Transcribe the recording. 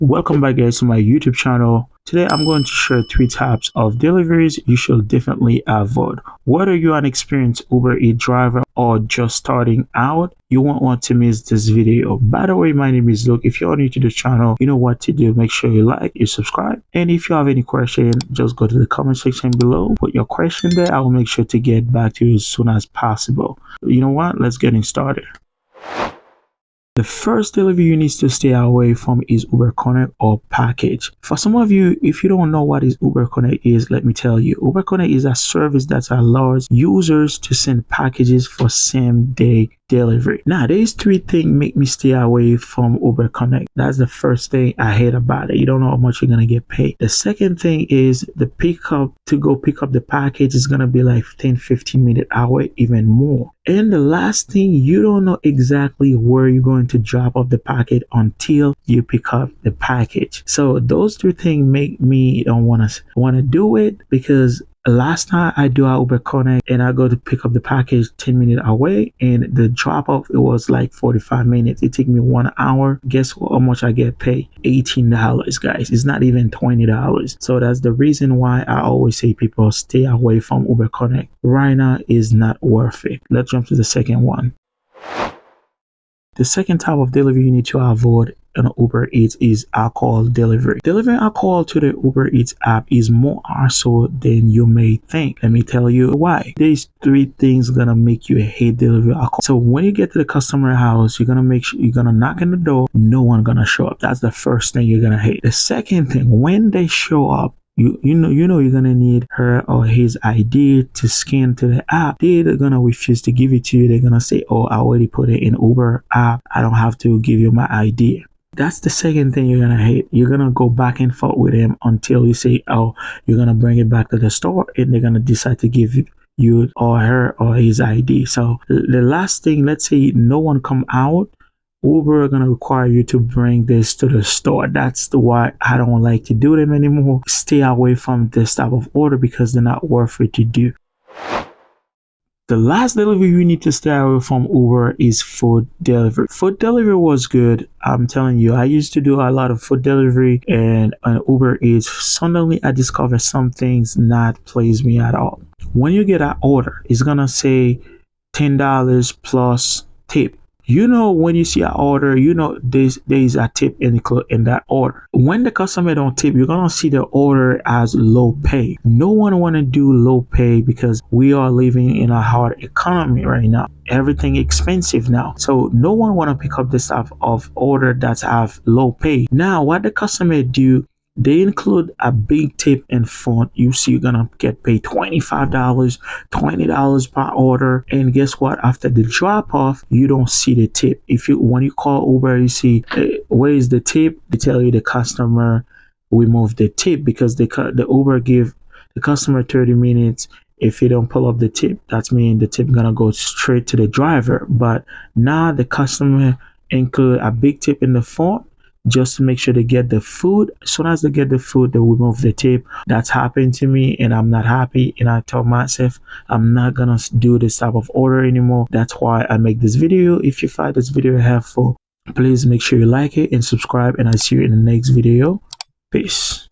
Welcome back guys to my YouTube channel. Today I'm going to share 3 types of deliveries you should definitely avoid. Whether you're an experienced Uber Eats driver or just starting out, you won't want to miss this video. By the way, my name is Luke. If you're new to the channel, you know what to do. Make sure you like, you subscribe, and if you have any question, just go to the comment section below, put your question there. I will make sure to get back to you as soon as possible. You know what, let's get started. The first delivery you need to stay away from is Uber Connect or package. For some of you, if you don't know what Uber Connect is, let me tell you. Uber Connect is a service that allows users to send packages for same-day delivery. Now, these 3 things make me stay away from Uber Connect. That's the first thing I hate about it. You don't know how much you're gonna get paid. The second thing is the pickup. To go pick up the package is gonna be like 10-15 minute away, even more. And the last thing, you don't know exactly where you're going to drop off the packet until you pick up the package. So those 3 things make me don't want to do it, because last time I do a Uber Connect and I go to pick up the package 10 minutes away, and the drop off, it was like 45 minutes. It took me 1 hour. Guess how much I get paid? $18, guys. It's not even $20. So that's the reason why I always say people stay away from Uber Connect. Right now is not worth it. Let's jump to the second one. The second type of delivery you need to avoid on Uber Eats is alcohol delivery. Delivering alcohol to the Uber Eats app is more hassle than you may think. Let me tell you why. There's 3 things gonna make you hate delivering alcohol. So when you get to the customer house, you're gonna make sure you're gonna knock on the door. No one gonna show up. That's the first thing you're gonna hate. The second thing, when they show up, you know you're gonna need her or his ID to scan to the app. They're gonna refuse to give it to you. They're gonna say, oh, I already put it in Uber app, I don't have to give you my ID. That's the second thing you're gonna hate. You're gonna go back and forth with him until you say, oh, you're gonna bring it back to the store, and they're gonna decide to give you or her or his ID. So the last thing, let's say no one come out, Uber are gonna require you to bring this to the store. That's why I don't like to do them anymore. Stay away from this type of order because they're not worth it to do. The last delivery you need to stay away from Uber is food delivery. Food delivery was good. I'm telling you, I used to do a lot of food delivery, and on Uber Eats, suddenly I discovered some things not please me at all. When you get an order, it's gonna say $10 plus tip. You know, when you see an order, you know there is a tip included in that order. When the customer don't tip, you're gonna see the order as low pay. No one wanna do low pay because we are living in a hard economy right now. Everything expensive now, so no one wanna pick up this type of order that have low pay. Now, what the customer do? They include a big tip in front. You see, you're gonna get paid $25, $20 per order. And guess what? After the drop off, you don't see the tip. When you call Uber, you see where is the tip? They tell you the customer remove the tip because the Uber give the customer 30 minutes. If you don't pull up the tip, that means the tip gonna go straight to the driver. But now the customer include a big tip in the front, just to make sure they get the food. As soon as they get the food, they remove the tip. That's happened to me, and I'm not happy. And I told myself I'm not gonna do this type of order anymore. That's why I make this video. If you find this video helpful, please make sure you like it and subscribe, and I'll see you in the next video. Peace.